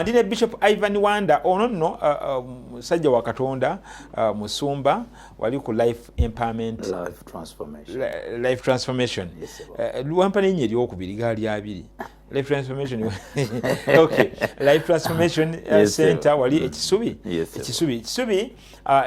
Ndine Bishop Ivan Wanda ono nno musajja wa Katonda musumba wali ku life empowerment life transformation luwampa n'ennya eryokubiri gaali abiri life transformation okay life transformation center wali ekisubi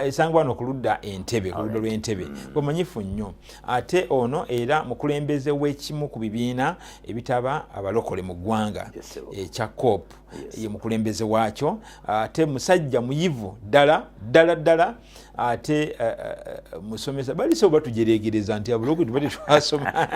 esangwa wano ku ludda Entebbe ku ludda lw'Entebbe bumanyifu nnyo ate ono era mukulembeze w'ekimu ku bibiina ebitaba abalokole mu ggwanga ekya COP ye mukulembeze waakyo ate musajja muyivu ddala ate musomesa baliso batujeregereza nti abulokole tubadde twasoma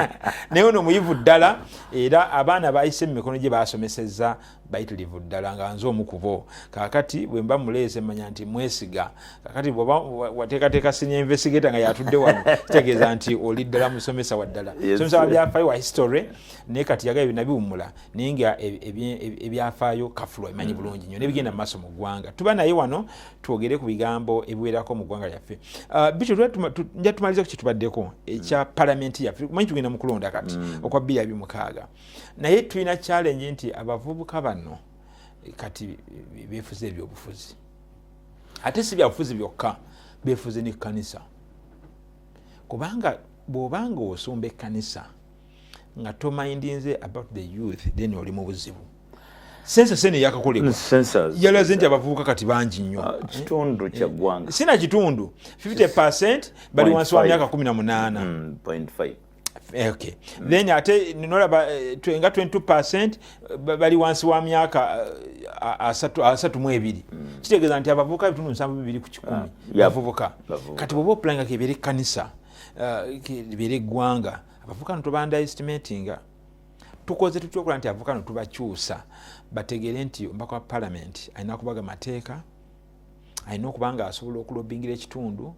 naye ono muyivu ddala era abaana bayise mu mikono gye basomesezza bayitirivu ddala nga nze omu ku bo kaakati bwe mba muleese manya nti mwesiga kaakati bw'oba wateekateeka senior investigator nga yatudde wano kitegeeza nti oli ddala musomesa wa ddala musomesa wa byafaayo wa history naye kati yagala ebyo nabiwummula naye nga ebyafaayo kafulo emanyi bulungi nnyo n'ebigenda mu maaso mu ggwanga tuba naye wano twogere ku bigambo ebiwerako mu ggwanga lyaffe bityo nja tumaliza ku kitubaddeko ekya palamenti yaffe manyi tugenda mu kulonda kati okwa 2026 naye tulina challenge nti abavubuka bano kati beefuze ebyobufuzi ate si byabufuzi byokka beefuze n'ekkanisa kubanga bw'obanga osumba ekkanisa nga tomindinze about the youth then oli mu buzibu sensa sene yakakolebwa yalaze nti abavubuka kati bangi nnyo kitundu kya ggwanga sina kitundu 50% bali wansi wa myaka 18.5 okay then ate nolaba nga 22% bali wansi wa myaka 32 kitegeeza nti abavubuka bitundu 7 ku 100 bavubuka kati bwoba opulanga kebeere ekkanisa kebeere eggwanga abavubuka no tuba underestimatinga tukoze tutya okola nti abavubuka no tubakyusa bategere nti omubaka wa parliament alina kubaga mateeka alina okuba nga asobola okulobingira ekitundu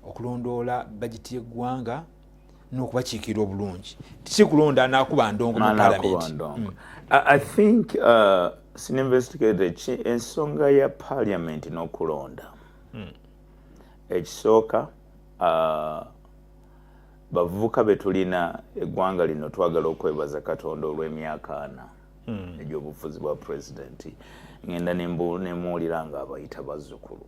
okulondoola bagiti y'eggwanga n'okubakiikira obulungi si kulonda anakuba ndongo mu parliament. I think investigated ensonga ya parliament n'okulonda ekisooka bavubuka betulina eggwanga lino twagala okwebaza Katonda olw'emyaka 4 egy'obufuzi bwa pulezidenti ngenda nemuwulira nga abayita bazzukulu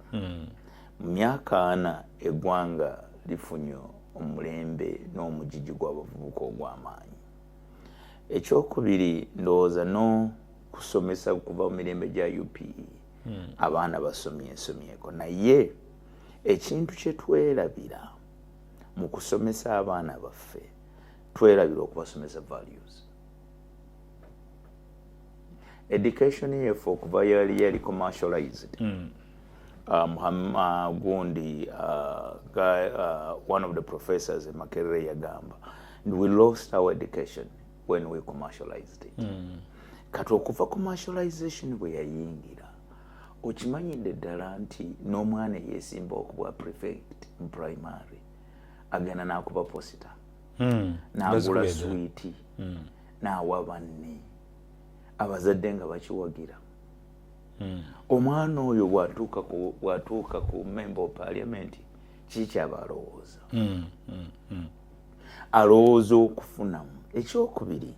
mu myaka 4 eggwanga lifunye omulembe n'omugigi gw'abavubuka ogw'amaanyi. Ekyokubiri ndowooza kusomesa kuva mu mirembe gya UPE abaana basomyeko naye ekintu kye twerabira mu kusomesa abaana baffe twerabira okubasomesa values. Education yeffe okuva yali commercialized gundi one of the professors in Makerere yagamba we lost our education when we commercialized it. Kati okuva commercialization bwe yayingira okimanyidde ddala nti n'omwana yeesimba okuba prefect mu primary agenda n'akuba posita n'agula swiiti n'awa banne abazadde nga bakiwagira. Omwana oyo bw'atuuka ku member of parliament kiki aba alowooza alowooza okufunamu. Ekyokubiri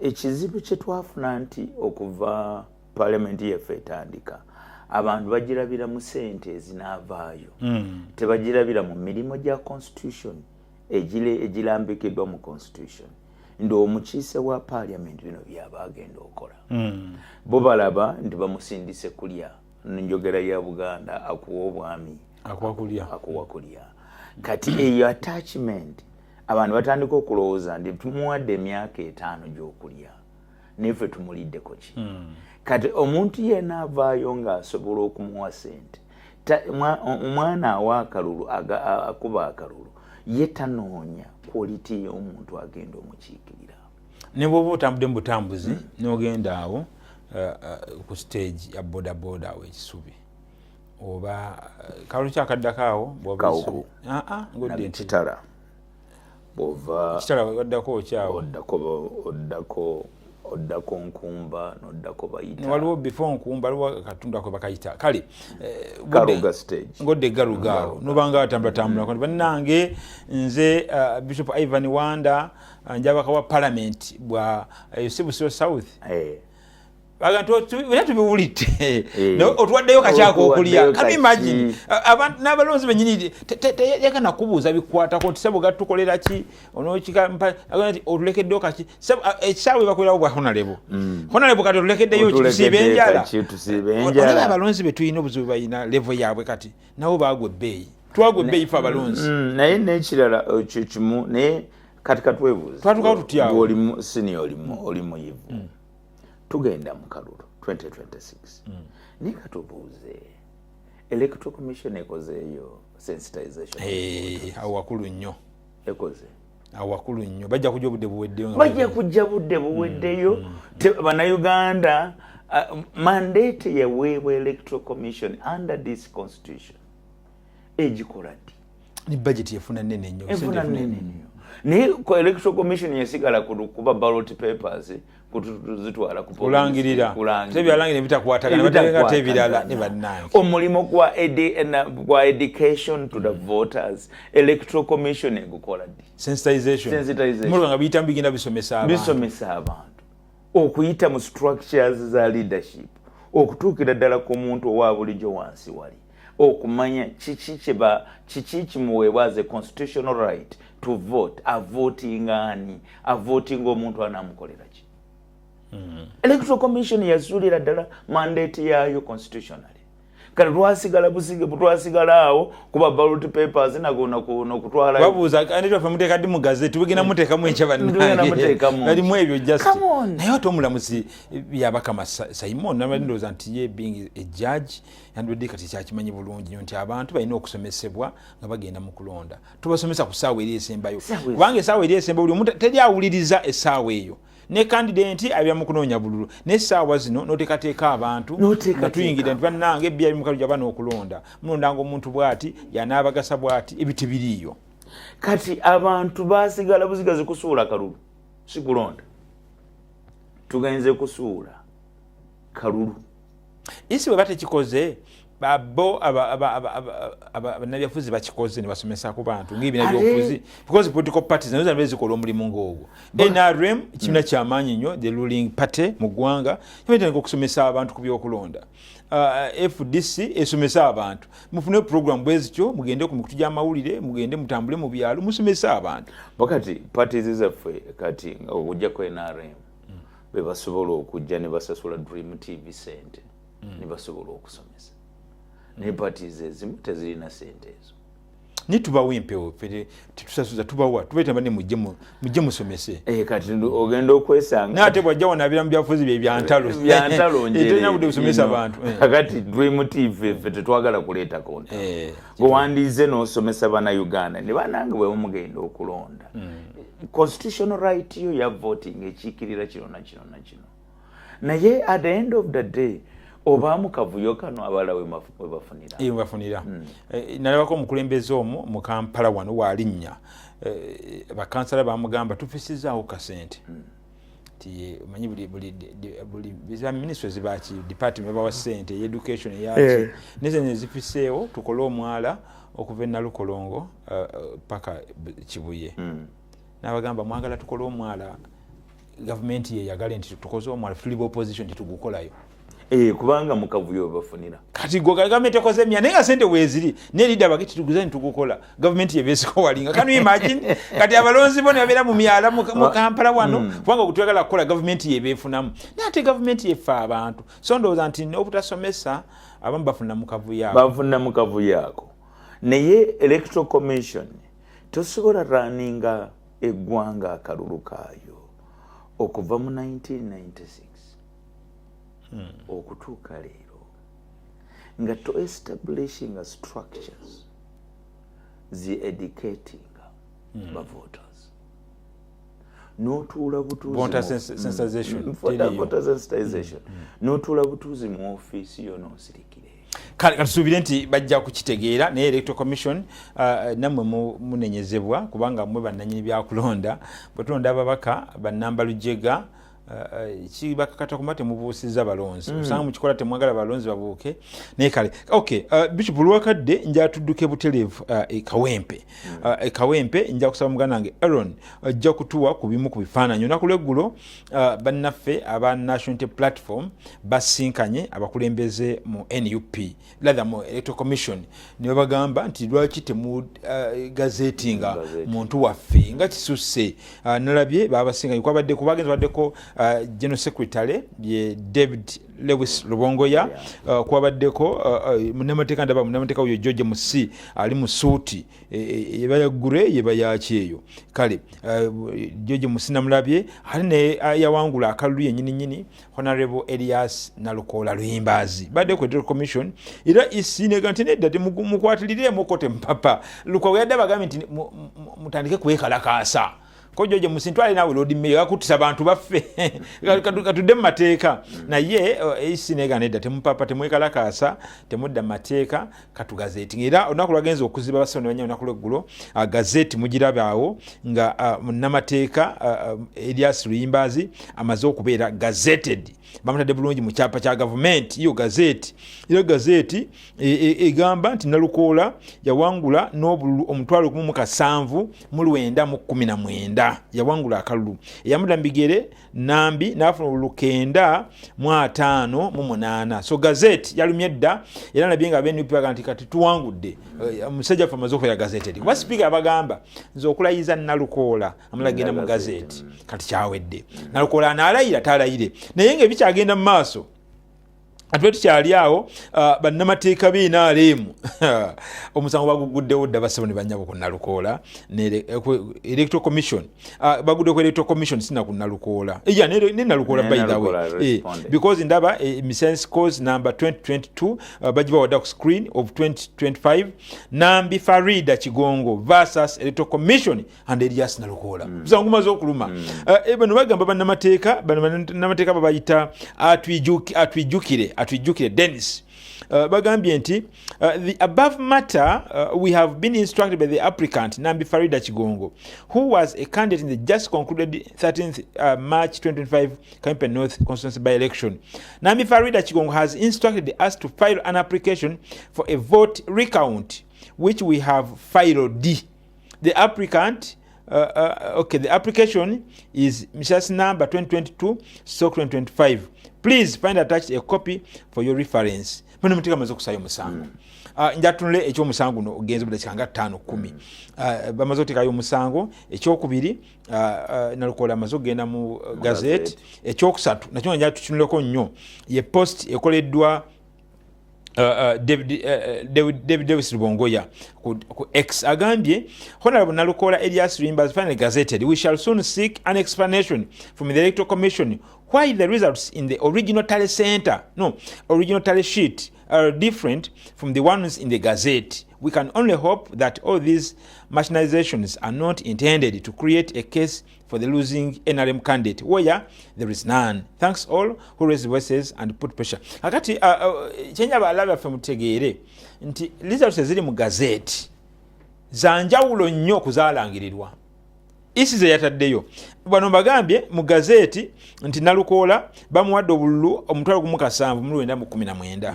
ekizibu kye twafuna nti okuva parliament yaffe etandika abantu bagirabira mu ssente ezinaavaayo tebagirabira mu mirimu gya constitution egirambikiddwa mu constitution ndo omukiise wa parliament bino byaba agenda okola bo balaba nti bamusindise kulya njogera ya Buganda akuwa obwami akuwa kulya kati eyo attachment abantu batandika okulowooza nti tumuwadde emyaka 5 gy'okulya neffe tumuliddeko ki kati omuntu yenna avaayo ng'asobola okumuwa ssente omwana awa akalulu akuba akalulu ye tanoonya quality y'omuntu agenda omukiikirira. Ne bw'oba otambudde mu butambuzi n'ogenda awo ku stage ya bodaboda awo ekisubi oba kalulu kyakaddako awo ngodde kitala bw'ova kitala waddako okyawo oddako nkumba n'oddako bayita waliwo before nkumba waliwo katundu ako bakayita kale Garuga stage ngodde Garugaawo nobanga batambulatambula bannange nze Bishop Ivan Wanda njabaka wa parliament bwa Busiro South abantu wena tubiwulidde otwaddeyo kakyako okulya can you imagine abantu n'abalonzi benyini yakana kubuuza bikwatako nti sebo gatukolera ki onokikampa otulekeddeyo kaki ekisaawe bakolerawo bwa honorable kati otulekeddeyo kitusiibe enjala abalonzi betulina obuzibu balina level yaabwe kati nabo bagwa ebbeeyi twagwa ebbeeyi fe abalonzi naye n'ekirala kimu naye kati katwebuuza twatukawo tutyawo oli senior oli muyivu tugenda mu kalulu 2026 naye katubuuze electoral commission ekozeeyo sensitization awo wakulu nnyo ekoze awo wakulu nnyo bajja kujja budde buweddeyo bannayuganda mandate yaweebwa electoral commission under this constitution egikola ddi ni budget efuna nnene nnyo naye electoral commission yasigala kuba ballot papers kutuzitwala kulangirira tebyalangira bitakwatagana batenga tebirala ne bannange omulimo kwa education to the voters electoral commission egukola ddi sensitization mulanga bitambi bigenda bisomesa abantu okuyita mu structures za leadership okutuukira ddala ku muntu owa bulijjo wansi wali okumanya kiki kimuweebwa as a constitutional right to vote avoting omuntu anamukolera ki electoral commission yazuulira ddala mandate yayo constitutionally kati twasigala awo kuba ballot papers nakutwala babuuza kandi twafe muteeka ddi mu gazeti tugenda muteekamu ekya bannange balimu ebyo just naye ate omulamuzi yabakama Simon nabandooza nti ye being a judge yandibadde kati kyakimanyi bulungi nnyo nti abantu balina okusomesebwa nga bagenda mu kulonda tubasomesa ku ssaawa eri esembayo kubanga essaawa eri esembayo buli omuntu teri awuliriza essaawa eyo ne candidate abya mu kunoonya bululu n'essaawa zino n'oteekateeka abantu nga tuyingira nti bannange ebbya mukalu gy'abaana okulonda mulondanga omuntu bw'ati y'anaabagasa bw'ati ebyo tebiriiyo kati abantu baasigala buzigazi kusuula kalulu si kulonda tugenze kusuula kalulu isi bwe batekikoze bo abannabyafuzi bakikoze ne basomesa ku bantu ng'ebibiina by'obufuzi because political parties nazo zonna bezikola omulimu ng'ogwo NRM kibiina ky'amaanyi nnyo the ruling party mu ggwanga yabaitandika okusomesa abantu ku by'okulonda FDC esomesa abantu mufune program bwezityo mugende ku mikutu gy'amawulire mugende mutambule mu byalo musomesa abantu wakati parties zaffe kati okujja ku NRM be basobola okujja ne basasula Dream TV sente ne basobola okusomesa ne parties ezimu tezirina sente ezo nitubawa empewo tetusasuza tubawa tubeeta bane mujje musomese kati ogenda okwesanga nate bwajja wanaabira mu byafuzi bye byantalo etolina budde busomesa abantu kakati Dream TV ffe tetwagala kuleeta konta gwewandiize n'osomesa bannayuganda ne banange bwe mugenda okulonda constitutional right yo ya voting ekiikirira kino na kino na kino naye at the end of the day obamu kavuyo kano abala we bafunira nalabako omukulembeze omwo mu Kampala wano walinnya bakansala bamugamba tufisizaawo kasente ti manyi buli biza ministries baki department bawa sente education yaki neze nezifiseewo tukole omwala okuva Nalukolongo paka Kibuye n'abagamba mwagala tukole omwala government ye yagale nti tukoze omwala free opposition titugukolayo kubanga mukavuyo bafunira kati go government ekoze emya nenga sente weziri ne leader bagiti tuguza ntugukola government yebesiko walinga can you imagine kati abalonzi bone babera mu myala mu Kampala wano kubanga kutwagala kukola government yebefunamu nate government yefa abantu so ndoza nti obutasomesa abamu bafuna mukavuyo ako naye electoral commission tosobola runninga eggwanga akalulu kaayo okuva mu 1996 okutuuka leero nga to establishing structures zi-educating voters n'otuula butuuzi n'otuula butuuzi mu ofiisi yo n'osirikire katusuubire nti bajja kukitegeera naye electoral commission nammwe munenyezebwa kubanga mmwe bannanyini byakulonda bwe tulonda ababaka bannamba lujega kibakakata kumate mubuusiza balonzi usanga mukikola temwagala balonzi babuuke naye kale okay Bishop Lwakadde nja tudduke butereevu Kawempe nja kusaba muganda wange Aaron ajja kutuwa ku bimu ku bifaananyi olunaku lw'eggulo bannaffe aba National Unity Platform basinkanye abakulembeze mu NUP rather mu Electoral Commission ne babagamba nti lwaki temu gazetinga muntu waffe nga kisusse nalabye babasinkanye kwabadde kubagenza baddeko General Secretary ye David Lewis Lubongoya kwabaddeko munnamateeka ndaba munnamateeka oyo George Musi ali mu suuti yebayagure yebayaki eyo kale George Musi namulabye ali ne yawangula akalulu yennyini Honorable Elias Nalukola Luyimbazi badde ku Electoral Commission era isinega nti nedda temukwatiliremu kote mpapa Lukola yadde bagambe nti mutandike kwekalakaasa ko George Musi ntwale nawe Lord Mayor akutisa abantu baffe katudde mu mateeka naye isinega nedda temupapa temwekalakaasa temudda mateeka katugazeti era olunaku lwagenza okuziba basoni banya olunaku lw'eggulo gazeti mugirabaawo nga munnamateeka Elias Luyimbazi amaze okubeera gazetted bamutadde bulungi mu kyapa kya gavumenti iyo gazeti era gazeti egamba nti Nalukoola yawangula n'obululu omutwalo 1719 yawangula akalulu eyamudda mbigere Nambi n'afuna obululu 958 so gazeti yalumye dda era nabye nga BNP baganti kati tuwangudde omusajja ffe amaze okubeera gazeti kuba sipiika abagamba nze okulayiza Nalukoola amulagenda mu gazeti kati kyawedde Nalukoola anaalayira taalayire naye nga ebikyagenda mu maaso ate tukyali awo bannamateeka b'NRM omusango baguguddewo dda basabo ne bannyabo ku Nalukoola ne Electoral Commission bagudde ku Electoral Commission sina ku Nalukoola ne Nalukoola by the way because ndaba Missions Cause number 2022 bajiba wadda ku screen of 2025 Nambi Farida Kigongo versus Electoral Commission and Elias Nalukoola musango gumaze okuluma bano bagamba bannamateeka babayita atwijukire Dennis bagambye nti the above matter we have been instructed by the applicant Nambi Farida Kigongo who was a candidate in the just concluded 13th March 2025 Kawempe North constituency by election. Nambi Farida Kigongo has instructed us to file an application for a vote recount which we have filed. The applicant the application is Mrs. number 2022/2025. Please find attached a copy for your reference. Bano mutika maze okusayo musango. Njatunule ekyo musango no ogenze bula kanga 5-10. Bamaze okutikayo musango ekyokubiri Nalukoola amaze okugenda mu gazette ekyokusatu nakyo njatutunuleko nnyo ye post ekoleddwa David Davis Lubongoya ku X agambye Honorable Nalukoola Elias Luyimbazi finally gazetted. We shall soon seek an explanation from the Electoral Commission why the results in the original tally sheet are different from the ones in the Gazette. We can only hope that all these machinations are not intended to create a case for the losing NRM candidate where there is none. Thanks all who raise voices and put pressure. Akati chenja balaba fe mutegeere nti results ziri mu Gazette zanjawulo nnyo kuzaalangirirwa. Isize yataddeyo bano bagambye mu gazeti nti Nalukoola bamuwadde obululu omutwalo 1719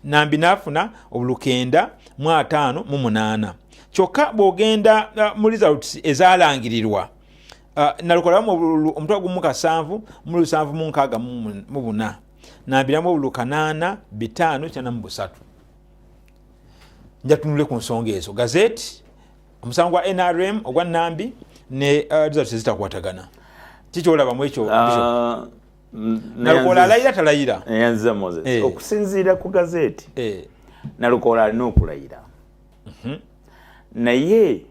Nambi nafuna obululu 958 kyokka bwogenda mu results ezaalangirirwa Nalukoola obululu omutwalo 1764 Nambi namu obululu 8593 njatunule ku nsonga ezo gazeti omusango gwa NRM ogwa Nambi ne results zitakwatagana kikyolaba mu ekyo Nalukoola alayira talayira yanza Moses okusinziira ku gazeti Nalukoola alina okulayira naye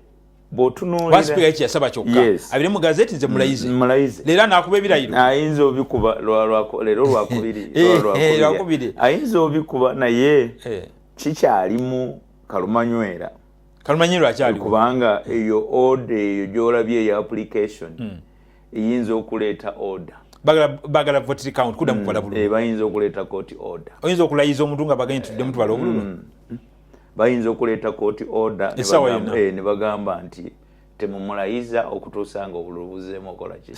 botunuulira wasipika eki yasaba kyokka abiri mu gazeti nze mulayize leero nakuba ebirayiro ayinza obikuba leero lwakubiri ayinza obikuba naye kikyalimu kalumanywera akyali kubanga eyo order eyo gyolabye ya application eyinza okuleeta order bagala vote recount kuda mukola bulungi bayinza okuleeta court order oyinza okulayiza omuntu nga bagenda tudde mutwala obululu bayinza okuleeta court order ne bagamba nti temumulayiza okutuusa nga obululu buzeemu okola ki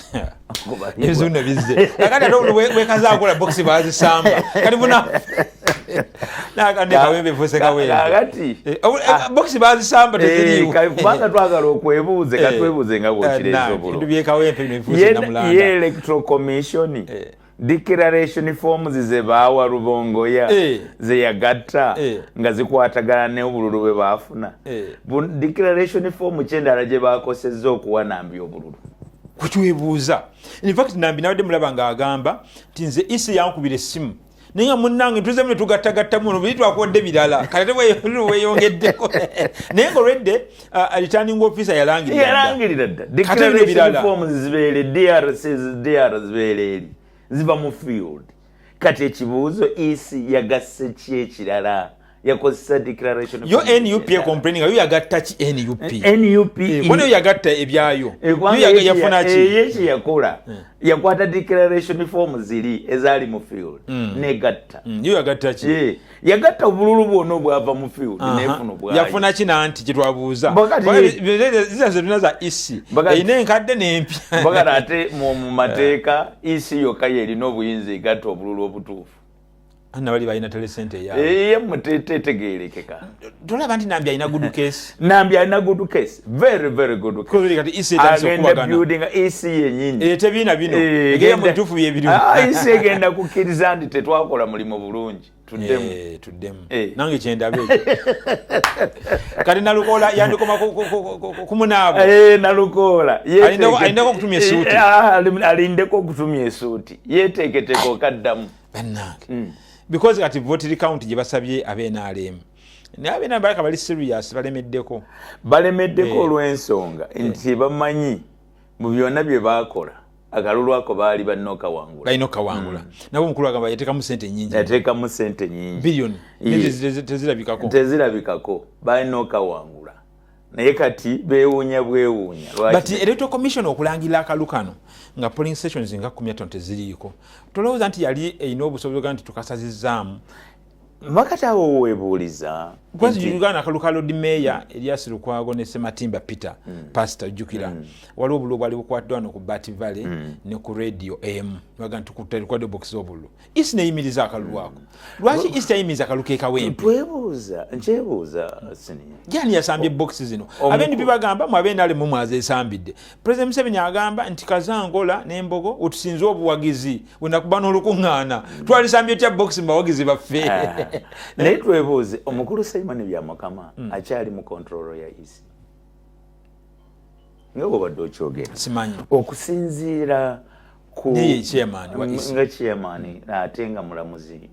ebizunno bizze kakati ate obululu wekaza akola boxi bazisamba kati buna nakande kawembe fuse kawembe kakati boxi bazisamba teziriiwo kubanga twagala okwebuuze katwebuuze nga bwokireza obululu byekawembe bino bifuse namulanda ye electoral commission declaration forms ze baawa Rubongoya ze yagatta nga zikwatagana n'obululu bwe baafuna declaration form kyendala gye baakosezza okuwanambya obululu kukiwebuuza in fact nambi nawadde mulaba ng'agamba nti nze isi yankubira essimu naye nga munnange tuzemu ne tugattagatta muno buli twakodde birala kati weeyongeddeko naye ng'olwedde returning officer yalangirira dda declaration forms zibeere DR zibeere eri ziba mu field kati ekibuuzo isi yagasse ki ekirala yakozesa declaration yo NUP complaining yo yagatta ki NUP mbona yo yagatta ebyayo yo yafuna ki yechi yakola yakwata declaration form ziri ezaali mu field negatta yo yagatta ki yagatta obululu bwonna obwava mu field nefuna bwayo yafuna ki nanti kitwabuuza zizaze tunaza isi ine nkadde n'empya bagala ate mu mateeka isi yokka yerina obuyinza egatta obululu obutuufu ana bali balina telesente yawe ye mutetegerekeka tulaba nti nambi alina good case very good case ko kati isi etansokuwagana building isi yenyini tebina bino egenda mu tufu yebiru isi egenda kukkiriza nti tetwakola mulimo bulungi tuddemu nange kyendabe kati nalukola yandikoma kumunaabo nalukola alindeko okutumya esuuti alindeko okutumya esuuti yeteeketeka okaddamu bannange because kati vote count gye basabye abenaalemu naye abenaalemu balaka bali serious balemeddeko olw'ensonga nti bamanyi mu byonna bye baakola akalulu ako baali balina okawangula nabo omukulu agamba yateekamu sente nyingi billion tezirabikako balina okawangula naye kati beewuunya bwewuunya but electoral commission okulangira akalu kano nga polling stations nga 10 teziriiko tolowooza nti yali erina obusobozi nti tukasazizzaamu makati awo weebuuliza kwanzi Uganda akalu ka Lord Mayor Elias Lukwago ne Sematimba Peter pastor jukira waliwo obululu bwali bukwatiddwa no ku Bat Valley ne ku radio AM baga ntukutte record box obululu isi neyimiriza akalu ako lwaki isi yayimiriza akalu ke kawempe nchebuuza sini jani yasambye box zino abendi bibagamba mu abendale mu mwaze esambidde President Museveni agamba nti Kazangola n'Embogo utusinze obuwagizi wenda kubana olukuŋŋaana twalisambye tya box mbawagizi baffe naye twebuuze omukulu Simon Byamakama akyali mu control ya isi ngo badde okyogera simanyi okusinziira ku ne chairman wa isi nga chairman ate nga mulamuzi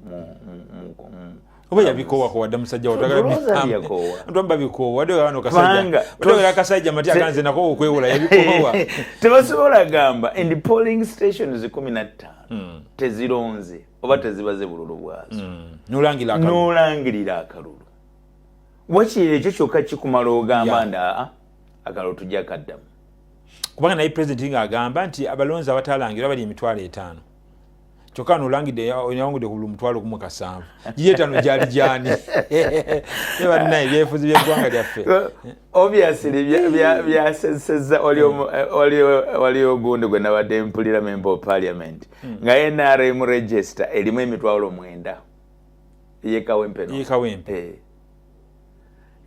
oba yabikowa ko wadde musajja watwagala bikowa wadde wano kasajja wadde kasajja mati akanze nako okwewula yabikowa tebasobola gamba and polling stations 15 tezironze oba tezibaze bululu bwazo nolangirira akalulu wakiri ekyo kyokka kikumala ogamba nda akalulu tujja kaddamu kubanga naye president ng'agamba nti abalonzi abatalangira bali 5,000 kyokka nolangidde yawangudde ku 1,700 giyeetano gyali gyani ebanaye byefuzi by'eggwanga lyaffe obviously byaseseza wali ogundi gwe nabadde mpulira member of parliament nga NRM register erimu 9,000 yekawempe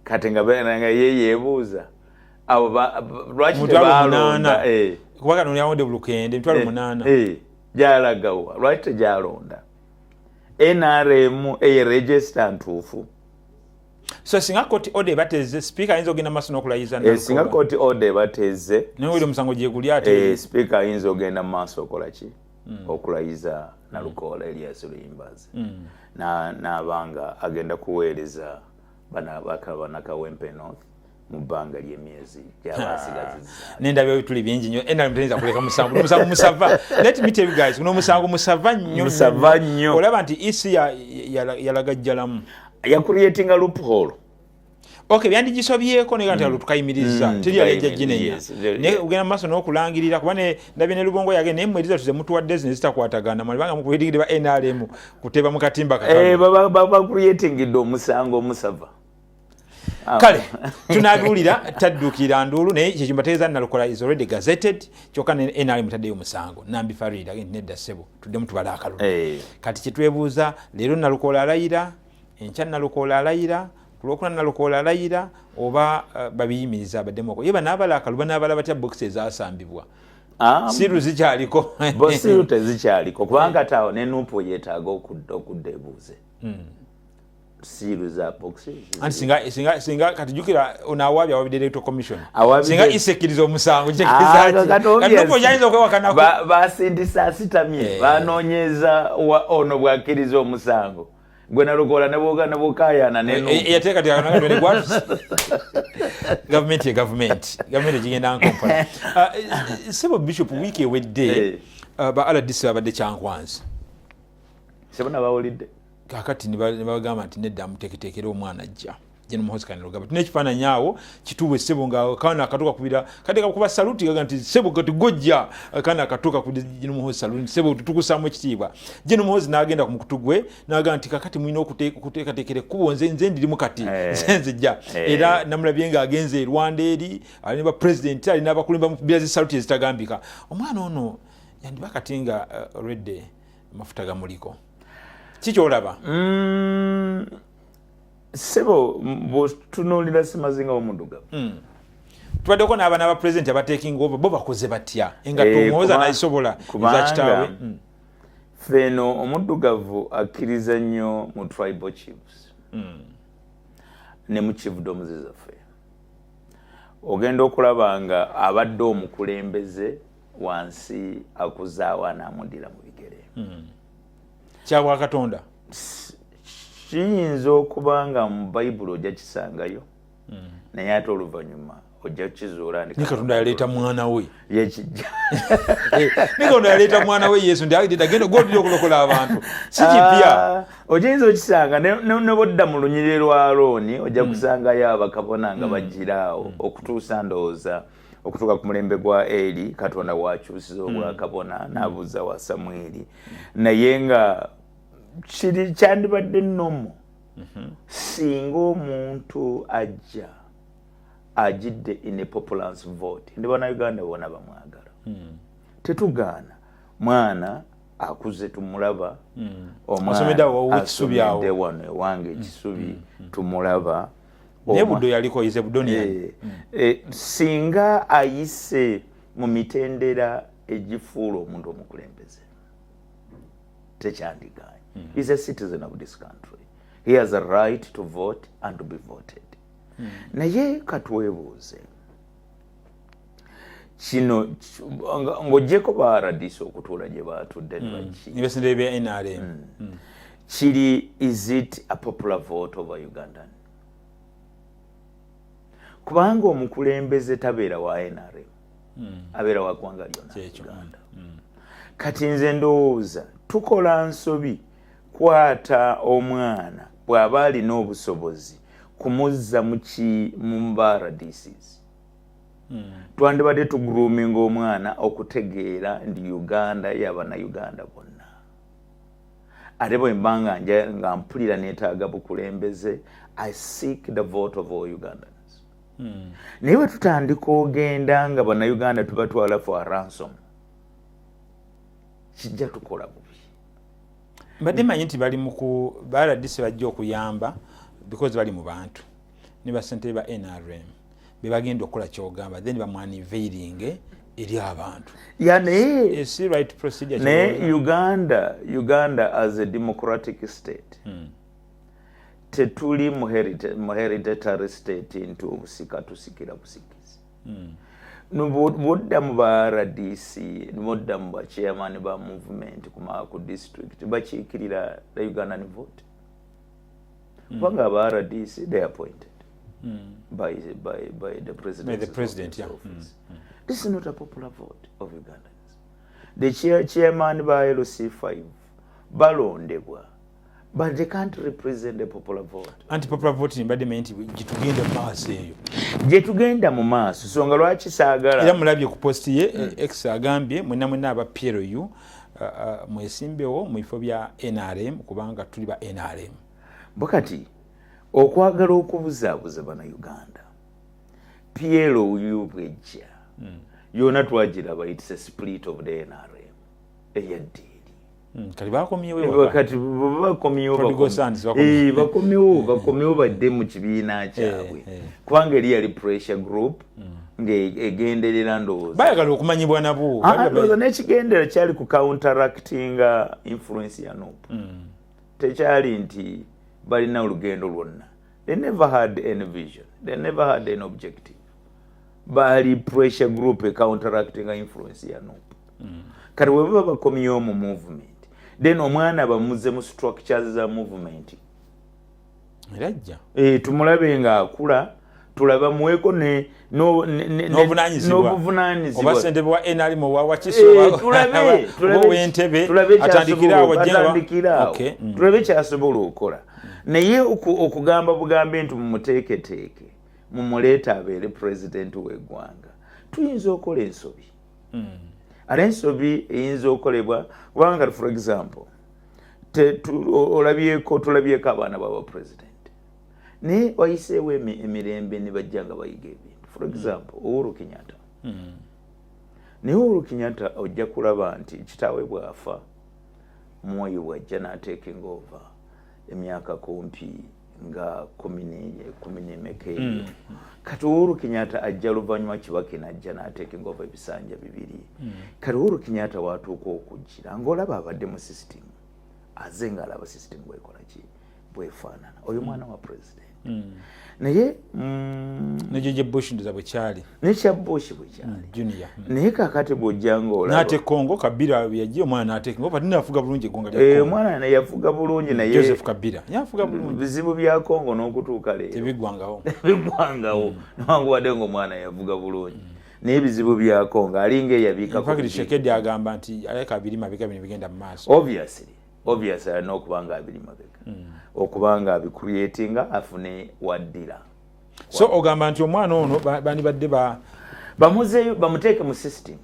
kati nga yeyeebuuza abo lwaki tebalonda kubanga nolyawadde bulukende 8,000 gyalagawa lwaki tejalonda NRM register ntuufu so singa koti ode bateze speaker ayinza ogenda maaso n'okulayiza singa koti ode bateze naye oli omusango gyeguli ate speaker ayinza ogenda maaso okola ki okulayiza Nalukola Elias Luyimbazi n'abanga agenda kuweereza banakawempe North mu bbanga ly'emyezi gy'abasigaziza n'endabyo tuli bingi nnyo NRM teyinza kuleka musango musava let me tell you guys kuno musango musava nnyo olaba nti isi yalagajjalamu yakureatinga loophole okay byandigisobyeko ne kanti tukayimiriza teri yalejja ginenya ne ugenda maaso n'okulangirira kuba ne ndabye ne Lubongo yage naye mweriza tuze mutuwadde zino zitakwatagana mwalibanga mukureatingire ba NRM kuteba mu katimba kakalu baba creatingidde omusango musava kale tunadulira taddukira ndulu naye kye kimbategeeza Nalukola is already gazetted kyokka ne NRM taddeyo musango Nambi Farida nedda ssebo tuddemu tubala akalulu kati kye twebuuza leero Nalukola alayira enkya Nalukola alayira kulokuna Nalukola alayira oba babiyimiriza abaddemu ye banaabala akalu banaabala batya boxes ezasambibwa siru zikyaliko siru tezikyaliko kubanga tawo ne nupo yeetaaga okuddeebuuze siru za boxes anti singa katujukira onawaabya awabidde electoral commission singa isekiriza omusango nupo yayinza okwewakanako basindisa asitamye banoonyeza ono bwakkiriza omusango gwe Nalukola ne bukayana yateeka government egigenda nkompala sebo Bishop wiiki ewedde ba RDC babadde Kyankwanzi sebona bawulidde kakati nibagamba nti nedda muteeketeekera omwana ajja General Muhoozi Kainerugaba tuna ekifaananyi awo kituwe sebo nga kaana akatuuka kubira kateeka kuba saluti gaga nti sebo kati gojja kaana akatuuka kubira General Muhoozi saluti sebo tutukusaamu ekitiibwa General Muhoozi n'agenda ku mukutu gwe n'agamba nti kakati mulina okuteekateekera ekkubo nze ndirimu kati nze jja era namulabye ng'agenze Rwanda eri ali ne ba president ali n'abakulemba mu kubira zi saluti ezitagambika omwana ono yandiba kati nga already mafuta gamuliko kikyolaba sebo botunuulira Semazinga w'Omuduga tubaddeko n'abaana aba president abateekinga over bo bakoze batya engatto Muhoozi nayisobola eza kitaawe feno omuddugavu akkiriza nnyo mu tribal chiefs ne mu chiefdoms zaffe ogenda okulaba nga abadde omukulembeze wansi akuzaawo anaamudira mu bigere kyabwa Katonda kiyinza okuba nga mu Bayibuli ojja kisangayo naye ate oluvannyuma ojja kukizuula ne Katonda yaleeta mwana we yekijja ne Katonda yaleeta mwana we Yesu agenda gw'odira okulokola abantu si kipya ojayinza okisanga ne bodda mu lunyiriri lwa Alooni ojja kusangayo abakabona nga bajjiraawo okutuusa ndowooza okutuuka ku mulembe gwa Eri Katonda wakyusiza obwakabona n'abuuza wa Samwiri naye nga kiri kyandibadde nnomo singa omuntu ajja ajidde in a populace vote ndi Bannayuganda bonna bamwagala tetugaana mwana akuze tumulaba omwasomedde wano ewange ekisubi tumulaba ne buddo yaliko yize budoni singa ayise mu mitendera egifuula omuntu omukulembeze tekyandiganye. He's a citizen of this country. He has a right to vote and to be voted. Naye katwebuuze kino ng'oggyeko ba RDC okutuula gye baatudde nibasendere bya NRM kiri is it a popular vote over Ugandan? Kubanga omukulembeze tabeera wa NRM abeera wa ggwanga lyonna Uganda. Kati nze ndowooza tukola nsobi kwata omwana bw'aba alina obusobozi kumuzza mu RDCs. Twandibadde tuguroominga omwana okutegeera ndi Uganda y'Abannayuganda bonna. Ate bwe mba nga mpulira neetaaga bukulembeze, I seek the vote of all Ugandans. Naye bwe tutandika ogenda nga Bannayuganda tubatwala for a ransom, kijja tukola bubi. Mbadde manyi nti bali mu RDC bajja okuyamba because bali mu bantu ne basentebe ba NRM be bagenda okukola kyogamba then bamwaniveiringe eri abantu. Naye is the right procedure. Ne Uganda as a democratic state tetuli mu hereditary state into busika tusikira busikizi. Nubodda mu ba RDC nubodda mu ba chairman ba movement ku district bakiikirira the Ugandan vote. Kubanga ba RDC they are appointed by the president. By the president, yeah. This is not a popular vote of Ugandans. The chairman by LC5 balondebwa, but they can't represent the popular vote. Anti-popular vote mbadde menti gitugenda mu maaso eyo. Gitugenda mu maaso songa lwaki saagala. Era mulabye ku post ye X agambye mwenna aba PLU mwesimbewo mu bifo bya NRM kubanga tuli ba NRM. Bukati okwagala okubuzaabuza bannayuganda PLO y'obwejja yonna twagiraba it's a split of the NRM eyaddiiri kati bakomyewo bakomyewo badde mu kibiina kyabwe kubanga eri yali pressure group ng'egenderera ndowooza bayagala okumanyibwa nabo ndowooza n'ekigendera kyali ku counteracting influence ya NUP tekyali nti balina olugendo lwonna. They never had any vision, they never had any objective. Bali pressure group counteracting influence ya NUP kati bwe baba bakomyewo mu movement then omwana bamuze mu structures za movement erajja tumulabe nga akula tulaba muweko n'obuvunanyizibwa oba ssentebe wa NRM wa Kiso tulabe kyasobola okukola naye okugamba bugambe nti mumuteeketeeke mumuleeta abeere president w'eggwanga tuyinza okukola ensobi ate ensobi eyinza okukolebwa kubanga for example tulabyeko abaana baba president naye wayiseewo emirembe ne bajja nga bayiga ebintu for example Uhuru Kenyatta naye Uhuru Kenyatta ojja kulaba nti kitaawe bwafa Moi bwajja n'ataking over emyaka kumpi nga 10 eyo kati Uhuru Kenyatta ajja luvannyuma Kibaki n'ajja n'ataking over ebisanja bibiri kati Uhuru Kenyatta watuuka okujjira ng'olaba abadde mu system aze ng'alaba system bwekola ki bwefaanana oyo mwana wa president naye nejeje Bush ndiza bwekyali nekya Bush bwekyali junior naye kakati bw'ojja ng'olaba nate Kongo Kabila yagiye omwana n'ataking over tinafuga bulungi eggwanga lya Kongo omwana naye yafuga bulungi naye Joseph Kabila yafuga bulungi bizibu bya Kongo n'okutuuka leero tebigwangawo newankubadde ng'omwana yavuga bulungi naye bizibu bya Kongo alinga eyabiika Fakiri Shekedi agamba nti aleka abiri mabega bino bigenda mu maaso obviously alina okuba nga abiri mabega okuba nga abicreatinga afune waddira so ogamba nti omwana ono bani badde bamuzeeyo bamuteeke mu system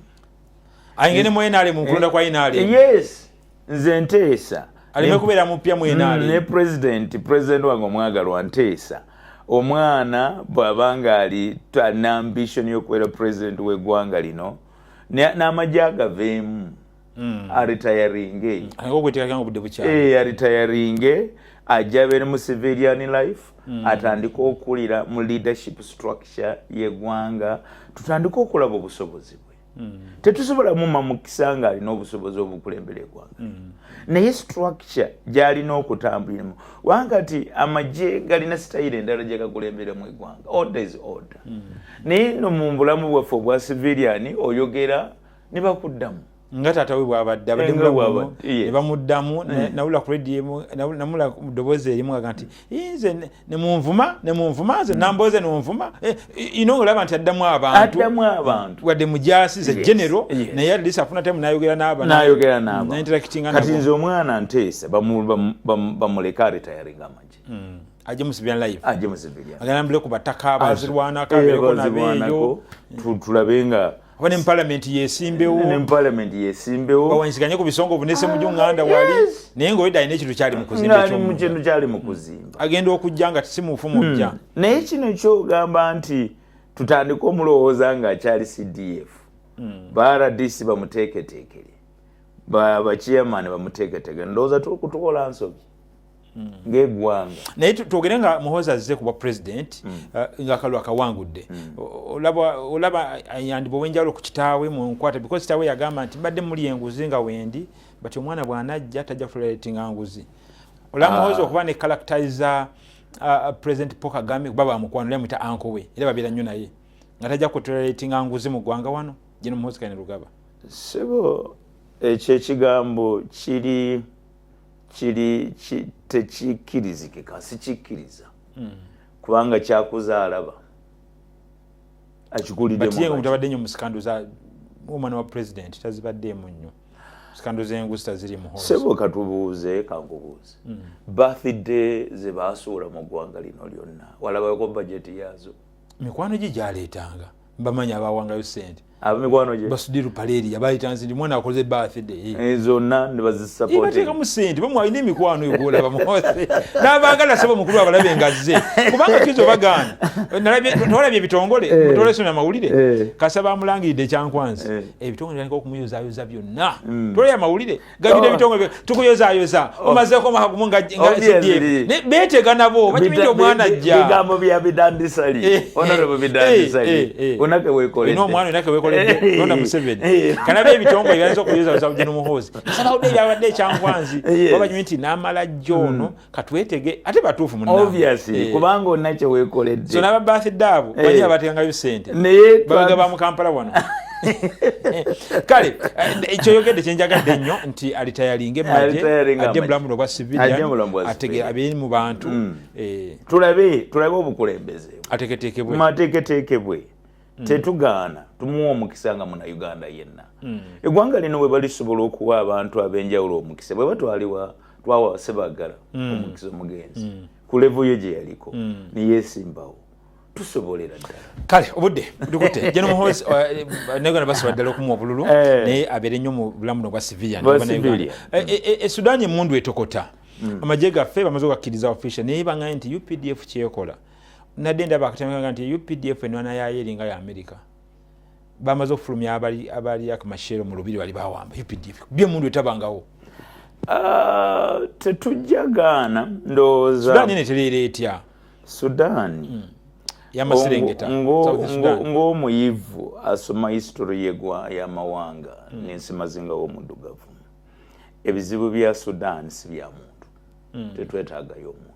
ayingene mu NRM mu kulonda kwa NRM yes nze Nteesa alime kubeera mupya mu NRM ne president wange omwagalwa Nteesa omwana bw'abanga ali na ambition y'okubeera president w'eggwanga lino n'amagye agaveemu aretiringe aretiringe ajja abeere mu civilian life atandika okulira mu leadership structure y'eggwanga tutandika okulaba obusobozi bwe tetusobola mumamukisa nga alina obusobozi obukulembera eggwanga naye structure gy'alina okutambuliramu wangati amagye galina sitayire endala gye gakulemberemu eggwanga order is order naye no mu bulamu bwaffe obwa civilian oyogera ne bakuddamu nga taata we bw'abadde abadde mulamu ne bamuddamu nawula ku radio namula ku ddoboozi erimu nga nti nze ne munvuma nze namboze ne munvuma olaba nti addamu abantu wadde mujaasi ze general naye at least afuna time n'ayogera n'abantu kati nze omwana Nteesa bamuleka aretiringa amagye ajje mu civilian life agambule ku bataka abazirwanako abeereko nabeeyo tulabe nga ne parliament yesimbewo bawanyisiganye ku bisongo obunese mu Uganda wali naye ng'oyedda alina ekintu kyali mu kuzimba agenda okujja nga tisimuufu mujja naye kino kyogamba nti tutandika omulowooza nga akyali CDF ba RDC bamuteeketeekere bachairman bamuteeketeekere ndowooza tukola nsobi ng'eggwanga naye twogere nga Muhoozi azze ku bwa president ng'akalwa akawangudde olaba yandiba ow'enjawulo ku kitaawe mu nkwata because kitaawe yagamba nti mbadde muli enguzi nga wendi bati omwana bw'anajja tajja kutoleratinga nguzi olaba Muhoozi okuba ne characteriza president Paul Kagame kuba bamukwano era muyita anko we era babeera nnyo naye nga tajja kutoleratinga nguzi mu ggwanga wano gye Muhoozi Kainerugaba sebo ekyo ekigambo tekikkirizike kasi kikkiriza kubanga kyakuza alaba akikuliddemu mutabadde nnyo mu sikanduza omwana wa president tazibaddeemu nnyo sikanduza enguzi taziri Muhoozi sebo katubuuze kankubuuze birthday ze baasuula mu ggwanga lino lyonna walabako budget yaazo mikwano gye gyaleetanga mbamanya abawangayo ssente abamikwano gye basudiru paleri yabayitanzi ndi mwana akoze birthday zonna ne bazisupport ibateka mu sente bamwe alina emikwano egola bamose n'abagala sabo mukulu abalabe ngazze kubanga kizo bagana nalabye tolabye bitongole mutole sona mawulire kasaba amulangiridde kyankwanzi ebitongole byaniko okumuyozaayoza byonna tolabye amawulire gabide bitongole tukuyozayoza omazeeko omwaka gumu nga beetega nabo bakimindi omwana ajja bigambo bya bidandisali honorable bidandisali onake weekoledde n'omwana onake weekoledde nona Museveni kanabe ebitongole byanisa okuyozayoza ugeno muhoozi sabawudde byabadde ekyankwanzi babanyi nti n'amala jjono katwetege ate batuufu obviously kubanga onakye weekoledde so n'aba birthday abo banyi abategangayo ssente babagaba mu Kampala wano kale ekyoyogedde kyenjagadde ennyo nti alitayalinga emmagye adde mulamulo bwa civilian atege abeeri mu bantu tulabe obukulembeze ateketeekebwe mateeketeekebwe tetugaana tumuwa omukisa nga muna Uganda yenna eggwanga lino bwe balisobola okuwa abantu ab'enjawulo omukisa bwe batwalibwa twawa Sebagala omukisa omugenzi ku level ye gye yaliko neyeesimbawo tusobolera ddala kale obudde dukute jeno muhoozi negana basobola ddala okumuwa obululu naye abeere nnyo mu bulamu bwa civilian Sudan emmundu etokota amagye gaffe bamaze okukkiriza official naye baŋŋambye nti UPDF kyekola nadde ndaba akatemeka nti UPDF enwana yayo eringa ya America bamaze okufulumya abali akamashero mu lubiri bali bawamba UPDF bye mundu etabangawo tetujjagaana ndowooza Sudan ene tereera etya Sudan y'amaserengeta ng'omuyivu asoma history y'amawanga n'ensi mazinga w'omuddugavu ebizibu bya Sudan si bya muntu tetwetaagayo omuntu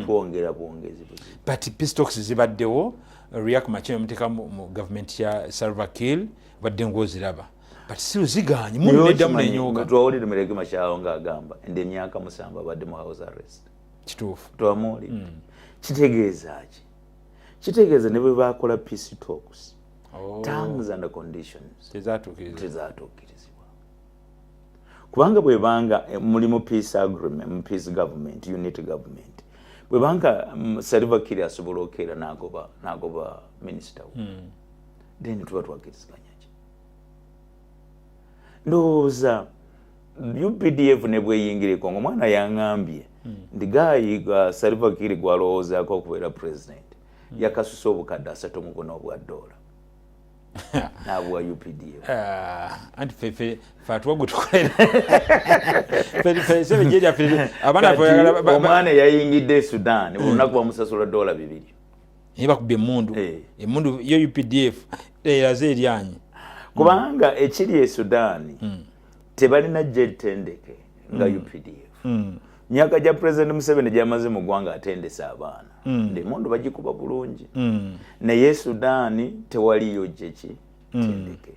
twongera bwongezi buzibu but peace talks zibaddewo Riek Machar yamuteeka mu government ya Salva Kiir badde ng'oziraba but si uziganye mundu neddamu n'enyooga twawulire Riek Machar ng'agamba ende emyaka 7 abadde mu house arrest kituufu twamuwulire kitegeeza ki kitegeeza ne bwe bakola peace talks terms and conditions tezaatuukirizibwa kubanga bwe banga mulimu peace agreement peace government unity government bwe banga Salva Kiir asobola okeera n'agoba minister then tuba twakiriziganya ki ndowooza UPDF ne bweyingire Kongo mwana yaŋŋambye ndi gaayiga Salva Kiir gwalowoozaako okubeera president yakasusa obukadde 34 obwa dola n'abwa UPDF anti fe fatwa gutukolera fe jeja fe omwana yayingidde Sudan olunaku bamusasula $2 niba kubye emundu yo UPDF eraze eryanyi kubanga ekiri e Sudan tebalina jetendeke nga UPDF myaka gya President Museveni gyamaze mu ggwanga atendesa abaana emundu bagikuba bulungi naye Sudan tewaliyo jeki tendeke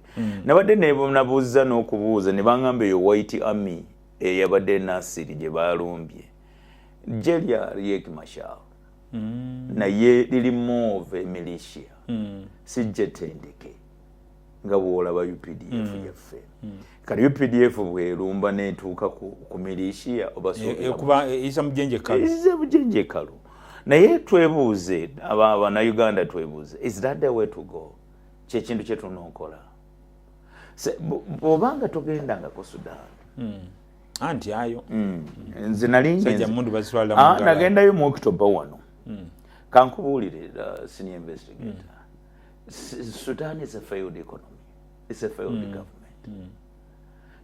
nabadde nabuuza n'okubuuza ne baŋŋamba eyo White Army eyabadde Nasiri gye balumbye gye lya Riek Machar naye liri move militia si jetendeke nga bwolaba UPDF yaffe kali UPDF bwerumba netuuka ku militia okuba isa mujenje kalu naye twebuuze abana Uganda twebuuze is that the way to go kyekintu kye tunookola bw'obanga togendanga ku Sudan anti ayo nze nagendayo mu October 1 kankubuulire senior investigator Sudan is a failed economy, it's a failed government.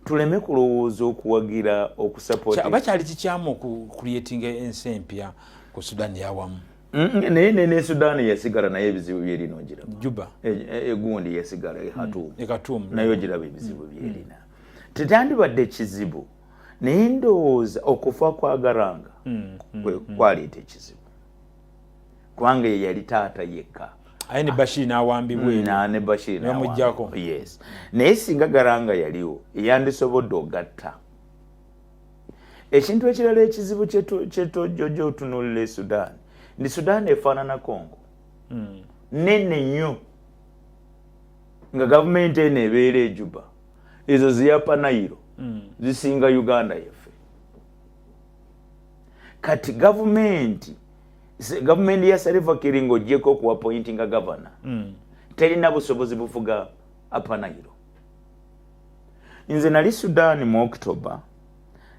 Tuleme kulowooza okuwagira okusupport bakyali kikyamu okucreating ensi empya ku Sudan yawamu ne Sudan yasigala naye ebizibu byerina ogiraba Juba egundi yasigala Khartoum nayo ogiraba ebizibu byerina tetandibadde kizibu naye ndowooza okufa kwa Garanga kwaleeta ekizibu kubanga ye yali taata yekka aye ne Bashir n'awambibwe ne Bashir n'amujjako yes naye singa Garanga yaliwo yandisobodde ogatta ekintu ekirala ekizibu kyetojjojo otunuulira Sudan ndi Sudan efaanana Congo nene nnyo nga gavumenti eno ebeera ejuba ezo ziyapa Nairo zisinga Uganda yaffe kati gavumenti ya Salva Kiir ng'oggyeko okuappointinga governor terina busobozi bufuga Upper Nile. Nze nali Sudan mu October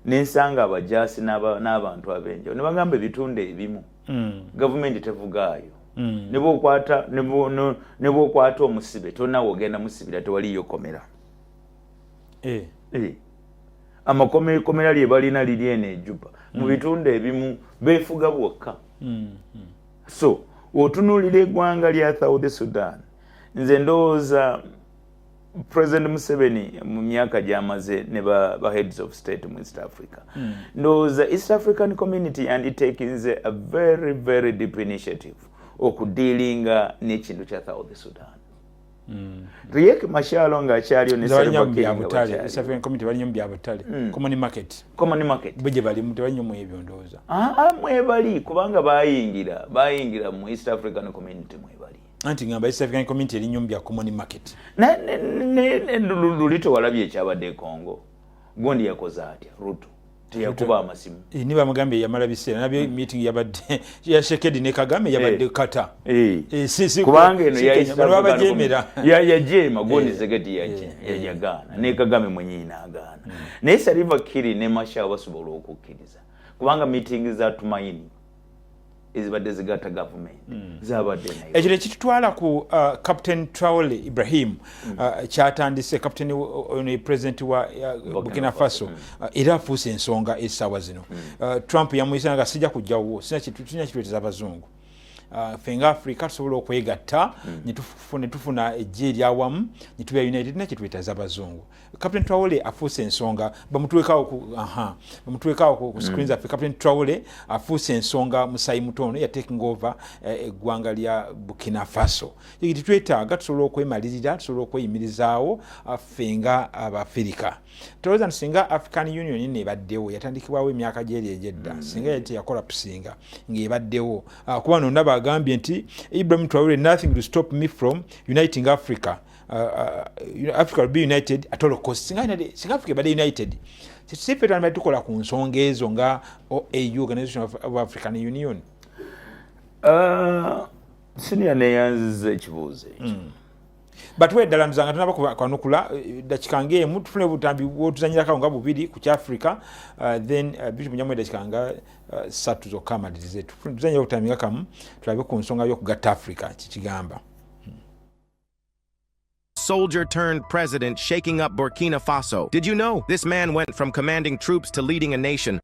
nensanga abajaasi n'abantu abenjawulo ne bagamba ebitundu ebimu gavumenti tevugaayo. Ne bw'okwata omusibe tonawe ogenda musibira tewaliyo komera. Amakomera lye balina liri eno e Juba mu bitundu ebimu beefuga bwokka. So otunuulira eggwanga lya South Sudan nze ndowooza President Museveni mu myaka gy'amaze ne ba heads of state mu East Africa ndowooza East African community undertakes a very very deep initiative okudealinga n'ekintu kya South Sudan. Riek Machar ng'akyaliyo ne Salva Kiir East African community bali nnyo mu byabutale common market bwe bali tebali nnyo mu ebyo ndowooza. Mwebali kubanga bayingira mu East African community mwebali. Anti ngamba East African community eri nnyo mu bya common market. Lulito walabye ekyabadde Congo gondi yakoze atya Ruto teyakuba amasimu. Ni bamugambye yamala biseera nabyo meeting yabadde ya Shekedi ne Kagame yabadde kata. Kubanga eno yajema gondi Zegedi yagaana ne Kagame mwenyewe n'agaana. Naye Salva Kiir ne Machar basobola okukkiriza kubanga meeting za Tumaini ezibadde zigata government zabadde nayo. Ekyo kitutwala ku Captain Traoré Ibrahim kyatandise captain ne president wa Burkina Faso era afuuse ensonga essaawa zino. Trump yamuyisa nga sijja kujjawo sina kitweteza abazungu. Fenga Africa tusobola okwegatta netufuna ejje eryawamu netuba united nakitwetaza abazungu. Captain Traoré afuuse ensonga bamutuwekawo ku screens affe. Captain Traoré afuuse ensonga musayi mutono ya taking over eggwanga lya Burkina Faso. Ekyo twetaaga tusobola okwemalirira tusobola okweyimirizaawo fenga Abafirika. Tulowooza nti singa African Union nebaddewo yatandikibwawo emyaka gyeri egyedda singa yali yakola pusinga ng'ebaddewo kuba nonna bagambye nti Ibrahim Traoré nothing to stop me from uniting Africa. Africa will be united at all costs. Singa Africa ebadde united sife twali tukola ku nsonga ezo nga OAU Organization of African Union. Senior neyanziza ekibuuzo ekyo. Batwe ddala nzanga tunaba kwanukula dakika ng'emu tufune obutambi bw'otuzanyirako nga bubiri ku Kyafrika then Bishop Nyamwezi dakika nga 3 zokka amalirize tuzanyira obutambi nga kamu tulabe ku nsonga y'okugatta Africa kikigamba. Soldier turned president shaking up Burkina Faso. Did you know this man went from commanding troops to leading a nation?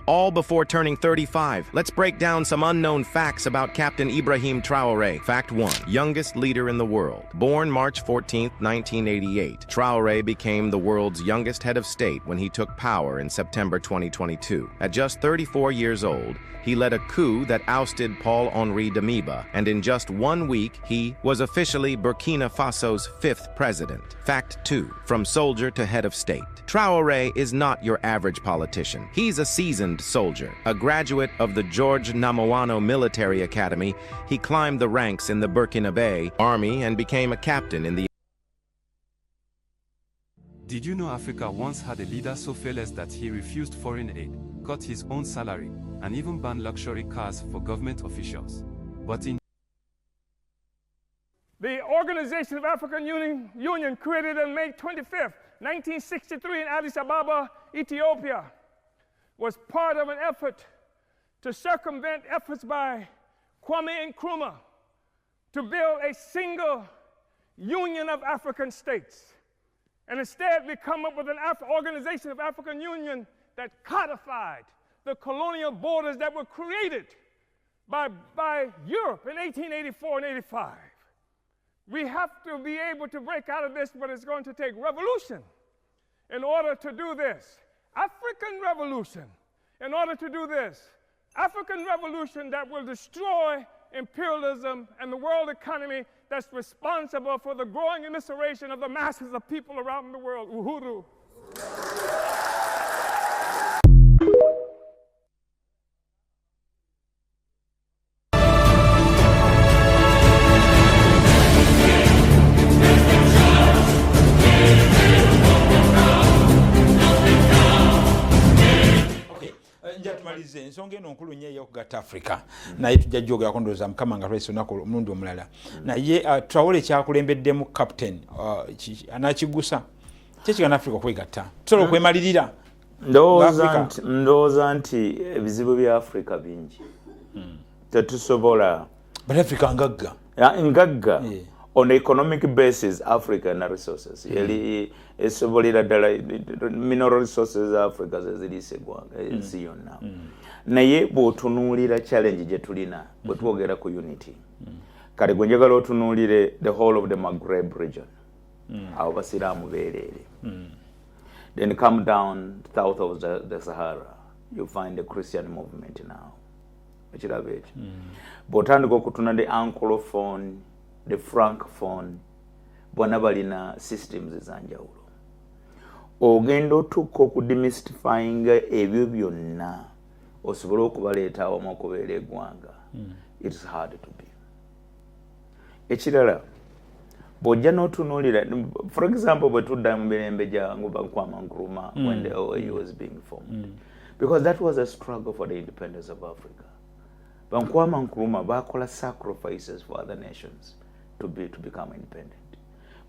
All before turning 35. Let's break down some unknown facts about Captain Ibrahim Traoré. Fact 1. Youngest leader in the world. Born March 14, 1988, Traoré became the world's youngest head of state when he took power in September 2022. At just 34 years old, he led a coup that ousted Paul-Henri Damiba, and in just 1 week, he was officially Burkina Faso's 5th president. Fact 2. From soldier to head of state. Traoré is not your average politician. He's a seasoned soldier. A graduate of the George Namoano Military Academy, he climbed the ranks in the Burkinabe army and became a captain in the... Did you know Africa once had a leader so fearless that he refused foreign aid, cut his own salary, and even banned luxury cars for government officials? But in the Organization of African Union created on May 25th, 1963 in Addis Ababa, Ethiopia, was part of an effort to circumvent efforts by Kwame Nkrumah to build a single union of African states. And instead, we come up with an Organization of African Union that codified the colonial borders that were created by Europe in 1884 and 85. We have to be able to break out of this, but it's going to take revolution in order to do this. African revolution in order to do this. African revolution that will destroy imperialism and the world economy that's responsible for the growing immiseration of the masses of people around the world. Uhuru. ensonga eno nkulu nnyo ey'okugatta Africa naye tujja gyogerako ndowooza mukama nga twese olunaku omulundi omulala naye Traore kyakulembeddemu captain anaakigusa kyekigana Africa okwegatta tusobola okwemalirira ndowooza nti ebizibu bya Africa bingi tetusobola but Africa ngagga on economic basis Africa na resources yali esobolera ddala mineral resources Africa zeziriisa eggwanga ensi yonna naye bw'otunuulira challenge gye tulina bwe twogera ku unity kale gwe njagala otunuulire the whole of the Maghreb region abo basiraamu beereere then come down south of the Sahara you find the Christian movement now ekiraba ekyo bw'otandika okutuna the anglophone the francophone bonna balina systems ezanjawulo ogenda otukka okudemystifying ebyo byonna osobole okubaleeta awamu okubeera eggwanga it's hard to be ekirala bw'ojja n'otunuulira for example bwe tudda mu mirembe gya Nkwama Nkrumah when the OAU was being formed because that was a struggle for the independence of Africa. Nkwama Nkrumah bakola sacrifices for other nations to become independent.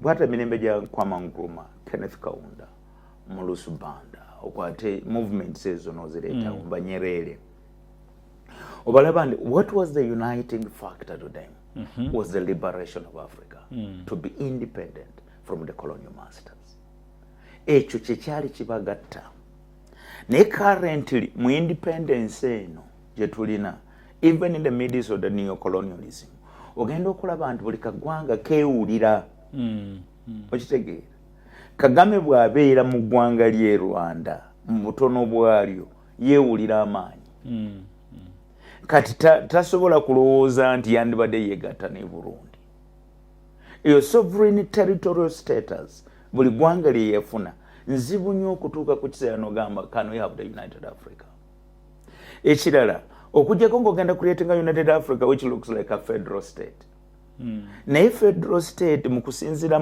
Bwata mirembe gya Nkwama Nkrumah, Kenneth Kaunda, Mulusu Banda, okwate movements ezo nozireeta Banyerere. Obalabandi, what was the uniting factor to them? Was the liberation of Africa to be independent from the colonial masters. Ekyo kyekyali kibagatta. Naye currently mu independence eno gye tulina even in the midst of the neo-colonialism ogenda okulaba nti buli kagwanga keewulira okitegeera Kagame bw'abeera mu ggwanga ly'e Rwanda mu butono bwalyo yeewulira amaanyi kati tasobola kulowooza nti yandibadde yeegatta ne Burundi. Eyo sovereign territorial status buli ggwanga lye yafuna nzibu nnyo okutuuka ku kiseera n'ogamba can we have the United Africa. Ekirala okujjako ng'ogenda creating a United Africa which looks like a federal state. Naye federal state mu kusinziira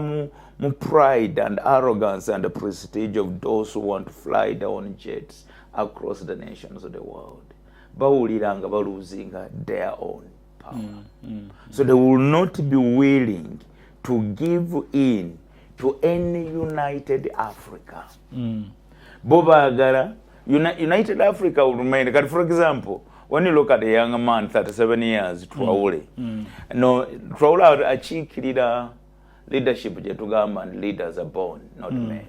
mu pride and arrogance and the prestige of those who want to fly their own jets across the nations of the world bawulira nga baluzinga their own power. So they will not be willing to give in to any united Africa. Bo baagala United Africa will remain. For example, when you look at a young man, 37 years, Traore, no, Traore achieved leadership jetugamba and leaders are born, not made.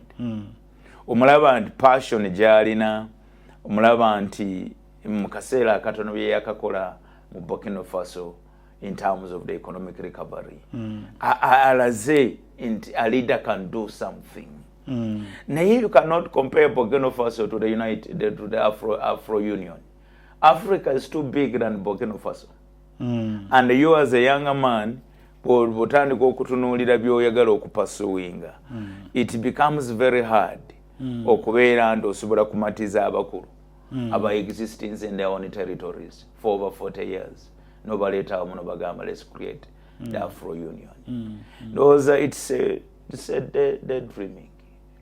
Omulaba nti passion gyalina, omulaba nti mu kaseera akatono bye yakakola mu Burkina Faso in terms of the economic recovery. Alaze a leader can do something. Now you cannot compare Burkina Faso to the Afro Union. Africa is too big than Burkina Faso. And you as a younger man, botandika okutunuulira by'oyagala okupasuwinga, it becomes very hard okubeera nti osobola kumatiza abakulu aba existence in their own territories for over 40 years. Nobaleeta awamu nobagamba let's create the Afro Union. It's a dead dreaming.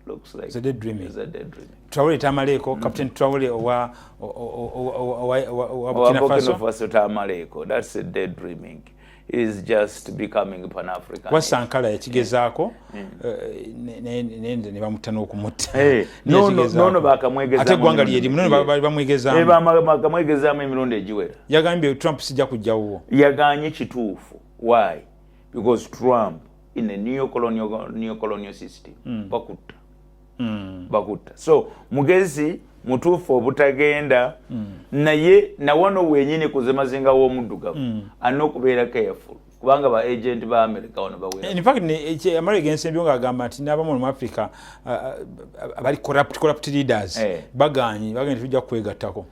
Looks like it's a dead dreaming. It's a dead dreaming. Traore tamaleko, Captain Traore owa Burkina Faso tamaleko. That's a dead dreaming. He's just becoming Pan-African. Wa Sankara yakigezaako ne bamutana okumutta. No bakamwegeza. Ate gwanga lyeri muno bamwegeza. Bakamwegeza emirundi egiwera. Yagambye Trump sijja kujjawo. Yaganye kituufu. Why? Because Trump in a neo-colonial system bakutta. Bakutta. So mugezi mutuufu obutagenda naye na wano wenyini kuzemazinga w'omuddugavu alina okubeera careful kubanga ba agent ba America wano bawera. In fact America ensembyo ng'agamba nti n'abamu mu Africa abali corrupt leaders baganye tujja kwegattako.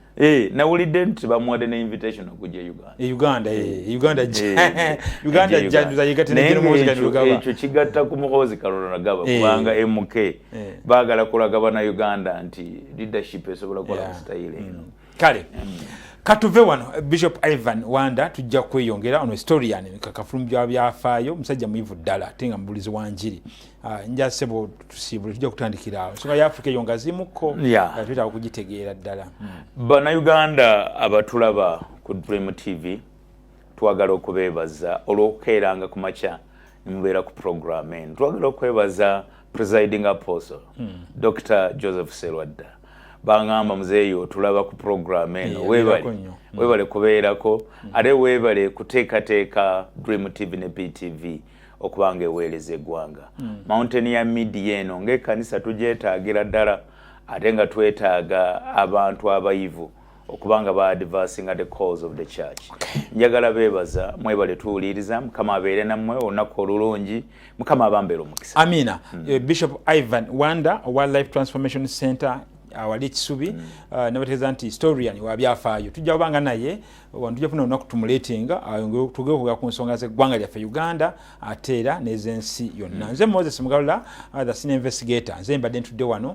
Nawulidde nti bamuwadde ne invitation okujja Uganda. Uganda janduza yegatte ne Muhoozi Kainerugaba. Ekyo kigatta ku Muhoozi Kainerugaba kubanga MK baagala kulaga bana Uganda nti leadership esobola kola mu style eno. Kale katuve wano Bishop Ivan Wanda tujja kweyongera ono historian kakafulumbya byafaayo musajja muyivu ddala tenga mubulizi wa njiri nja sebo tusibule tujja kutandikira awo songa ya Afrika yongazimuko twita okugitegeera ddala Bannayuganda abatulaba ku Dream TV twagala okubeebaza olw'okukeeranga ku makya nimubeera ku program eno twagala okwebaza presiding apostle Dr. Joseph Serwadda bangamba muzeeyo tulaba ku program eno webale kubeerako ate webale kuteekateeka Dream TV ne BTV okubanga eweereza eggwanga mountain ya media eno ng'ekkanisa tugyetaagira ddala ate nga twetaaga abantu abayivu okubanga ba advancing at the cause of the church. Njagala beebaza mwebale tuwuliriza mukama abeere nammwe olunaku olulungi mukama abambeera omukisa. Amina. Bishop Ivan Wanda Wildlife Transformation Center awali Kisubi nabategeeza nti historian wa byafaayo tujja kubanga naye tujja kufuna olunaku tumuleetinga tugee okuga ku nsonga z'eggwanga lyaffe Uganda ate era n'ez'ensi yonna. Nze Moses Mugalula the senior investigator nze mbadde ntudde wano